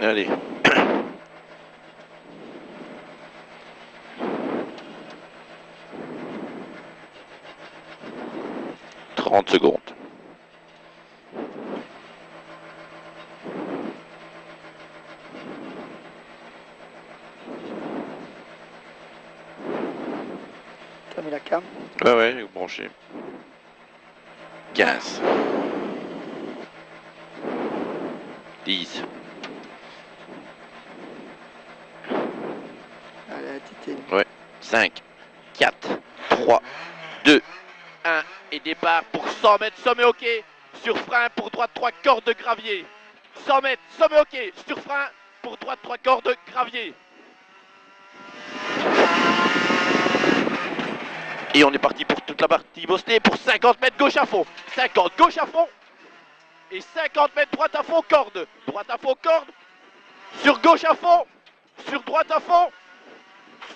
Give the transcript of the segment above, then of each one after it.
Allez. 30 secondes. T'as mis la cam? Ouais, j'ai branché. 15. 10. Allez, Tité. Ouais. 5, 4, 3, 2, 1. Et départ pour 100 mètres, sommet ok. Sur frein pour droite, 3 cordes de gravier. 100 mètres, sommet ok. Sur frein pour droite, 3 cordes de gravier. Et on est parti pour toute la partie bosselée pour 50 mètres gauche à fond. 50 gauche à fond. Et 50 mètres droite à fond, corde. Droite à fond, corde. Sur gauche à fond. Sur droite à fond.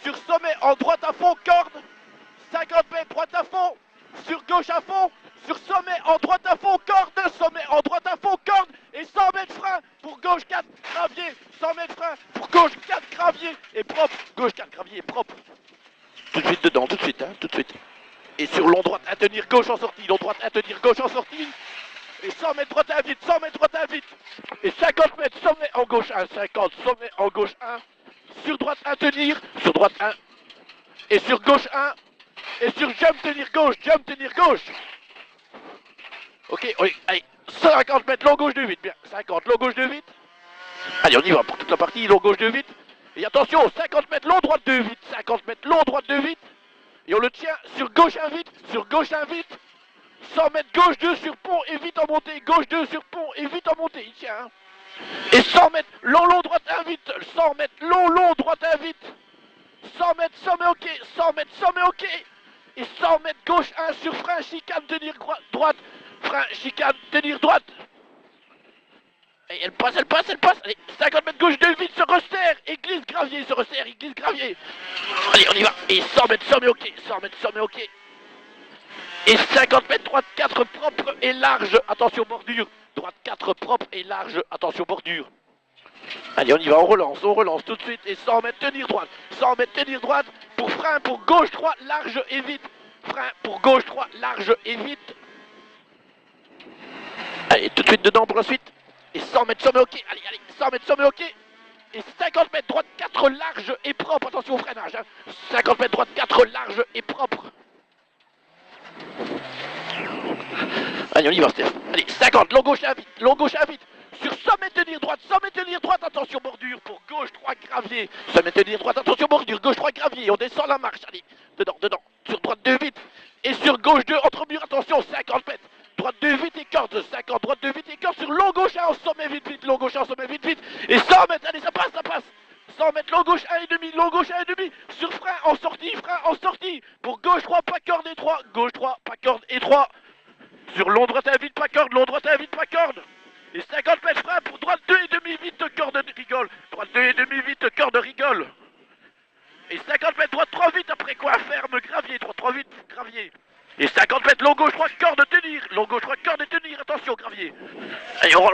Sur sommet en droite à fond, corde. 50 mètres droite à fond. Sur gauche à fond. Sur sommet en droite à fond, corde. Sommet en droite à fond, corde. Et 100 mètres frein pour gauche 4 gravier. 100 mètres frein pour gauche 4 gravier. Et propre. Gauche 4 gravier, propre. Tout de suite dedans, tout de suite, hein, tout de suite. Et sur long droite à tenir gauche en sortie. Long droite à tenir gauche en sortie. Et 100 mètres droite à vite, 100 mètres droite à vite. Et 50 mètres sommet en gauche 1, 50 sommet en gauche 1. Sur droite 1 tenir, sur droite 1. Et sur gauche 1. Et sur jump tenir gauche. Ok, oui, allez, 50 mètres long gauche de vite, bien, 50 long gauche de vite. Allez, on y va pour toute la partie, long gauche de vite. Et attention, 50 mètres long droite de vite, 50 mètres long droite de vite. Et on le tient sur gauche 1 vite, sur gauche 1 vite. 100 mètres gauche 2 sur pont et vite en montée, gauche 2 sur pont et vite en montée, il tient. Hein. Et 100 mètres long droite 1 vite, 100 mètres long droite 1 vite. 100 mètres sommet ok, 100 mètres sommet ok. Et 100 mètres gauche 1 sur frein, chicane, tenir droite. Frein, chicane, tenir droite. Et elle passe. Allez, 50 mètres gauche 2 vite, se resserre. Et glisse gravier, se resserre, il glisse gravier. Allez, on y va. Et 100 mètres sommet ok, 100 mètres sommet ok. Et 50 mètres droite 4 propre et large, attention bordure. Droite 4 propre et large, attention bordure. Allez, on y va, on relance tout de suite. Et 100 mètres tenir droite. 100 mètres tenir droite pour frein, pour gauche 3, large et vite. Frein pour gauche 3, large et vite. Allez, tout de suite dedans pour la suite. Et 100 mètres sommet ok. Allez, 100 mètres sommet ok. Et 50 mètres droite 4 large et propre. Attention au freinage. Hein. 50 mètres droite 4 large et propre. Allez, on y va, Steph. Allez, 50, long gauche à vite. Sur sommet tenir droite, attention bordure pour gauche 3 gravier. Sommet tenir droite, attention bordure, gauche 3 gravier. On descend la marche, allez, dedans. Sur droite 2 vite. Et sur gauche 2, entre murs, attention, 50 mètres. Droite 2 vite et corde, 50, droite 2 vite et corde. Sur long gauche 1 en sommet vite, long gauche 1 en sommet vite. Et 100 mètres, allez, ça passe. 100 mètres, long gauche 1,5, long gauche 1,5. Sur frein en sortie. Pour gauche 3, pas corde et 3. Gauche 3, pas corde et 3. Sur long droite à vite, pas corde. Et 50 mètres frein pour droite 2,5 vite, corde rigole. Droite 2,5 vite, corde rigole. Et 50 mètres droite 3 vite, après quoi ferme gravier, 3 vite, gravier. Et 50 mètres long gauche 3 corde tenir. Attention gravier. Allez, on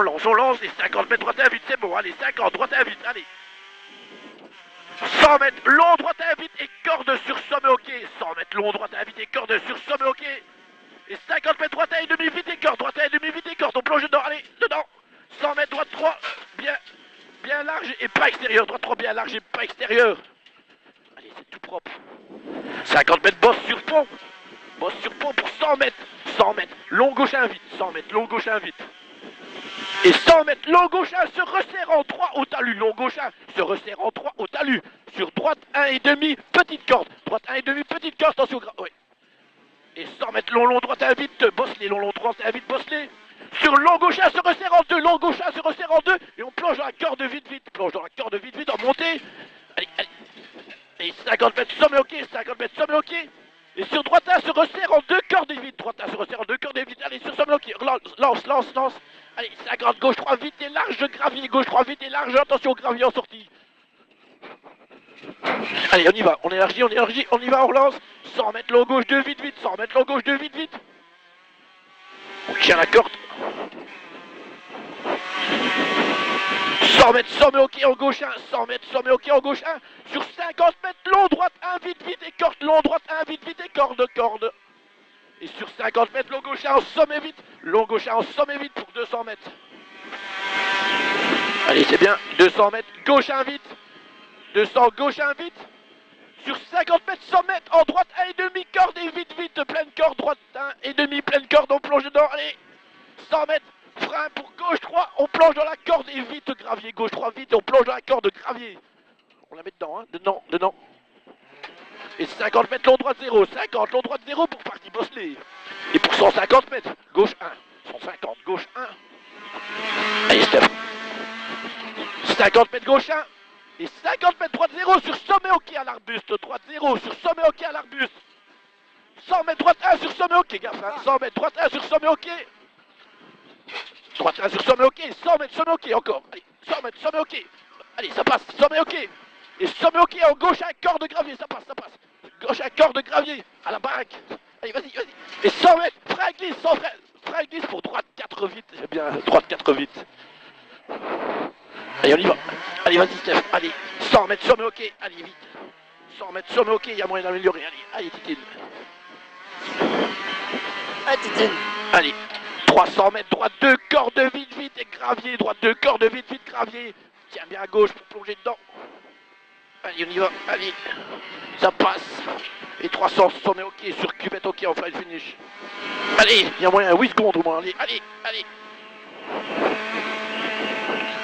lance. Et 50 mètres droite à vite, c'est bon. Allez, 50, droite à vite, allez. 100 mètres long droite à vite et corde sur sommet ok. 100 mètres long droite à vite et corde sur sommet ok. Et 50 mètres droite à 1,5 vite et corde, on plonge dedans, allez, dedans. 100 mètres droite 3, bien large et pas extérieur, droite 3 bien large et pas extérieur. Allez, c'est tout propre. 50 mètres bosse sur pont pour 100 mètres, long gauche 1 vite, 100 mètres long gauche 1 vite. Et 100 mètres long gauche 1 se resserre en 3 au talus, long gauche 1 se resserre en 3 au talus. Sur droite 1,5, petite corde, droite 1,5, petite corde, attention, ouais. Et 100 mètres long droite à vite, bosse-les, long droite à vite, bosse-les. Sur long gauche 1 se resserre en 2, et on plonge dans la corde vite, en montée. Allez. Et 50 mètres sommet ok, Et sur droite 1 se resserre en 2 cordes vite, allez, sur sommet ok, lance. Allez, 50, gauche 3 vite et large, gravier, attention au gravier en sortie. Allez, on y va, on élargit, on y va, on relance. 100 mètres long gauche 2 vite, 100 mètres long gauche 2 vite. On tient la corde. 100 100 mètres, sommet ok en gauche 1, 100 mètres, sommet ok en gauche 1, sur 50 mètres, long droite 1, vite, vite, et corde, long droite 1, vite, vite, et corde, corde. Et sur 50 mètres, long gauche 1 en sommet vite, long gauche 1 en sommet vite pour 200 mètres. Allez, c'est bien, 200 mètres, gauche 1 vite, 200, gauche 1 vite, sur 50 mètres, 100 mètres, en droite 1,5, corde, et vite, vite, pleine corde, droite 1,5, pleine corde, on plonge dedans, allez, 100 mètres, frein pour gauche 3, on plonge dans la corde, et vite, gravier, gauche 3, vite, on plonge dans la corde, gravier. On la met dedans, hein, dedans, dedans. Et 50 mètres, long droite 0, 50, long droite 0 pour partie bosselée. Et pour 150 mètres, gauche 1, 150, gauche 1. Allez, Steph. 50 mètres, gauche 1. Et 50 mètres, droite 0 sur sommet ok à l'arbuste, droite 0 sur sommet ok à l'arbuste. 100 mètres, droite 1 sur sommet ok, gaffe, hein. 100 mètres, droite 1 sur sommet ok. Droite 1 sur sommet ok, 100 mètres, sommet ok, encore. Allez, 100 mètres, sommet ok. Allez, ça passe, sommet ok. Et sommet ok en gauche à corde de gravier, ça passe, ça passe. Gauche à corde de gravier, à la baraque. Allez, vas-y, vas-y. Et 100 mètres, frein glisse, sans frein. Frein glisse pour droite 4 vite. J'aime bien, droite 4 vite. Allez, on y va. Allez, vas-y, Steph. Allez, 100 mètres, sommet ok. Allez, vite. 100 mètres, sommet ok, il y a moyen d'améliorer. Allez, allez, Titine. Allez, Titine. Allez, 300 mètres, droite 2, corde vite, vite, et gravier. Droite 2, corde vite, vite, gravier. Tiens bien à gauche pour plonger dedans. Allez, on y va, allez, ça passe. Et 300, sommet ok, sur cuvette ok en fly finish. Allez, il y a moyen, 8 secondes au moins, allez, allez, allez.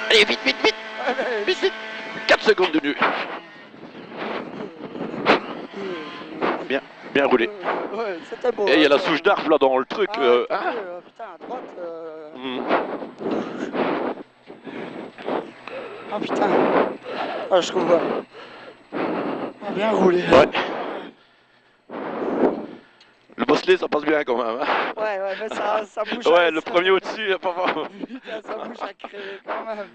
Allez, vite, vite, vite, vite, vite. 4 secondes de nu. Bien, bien roulé. Ouais, c'était beau. Et il y a la souche d'arbre là dans le truc. Putain, à droite. Oh putain. Ah, je trouve. Bien roulé. Ouais. Le bosselet ça passe bien quand même. Hein. Ouais, mais ça bouge. Ouais, le premier au-dessus, pas voir. Putain, ça bouge à créer quand même.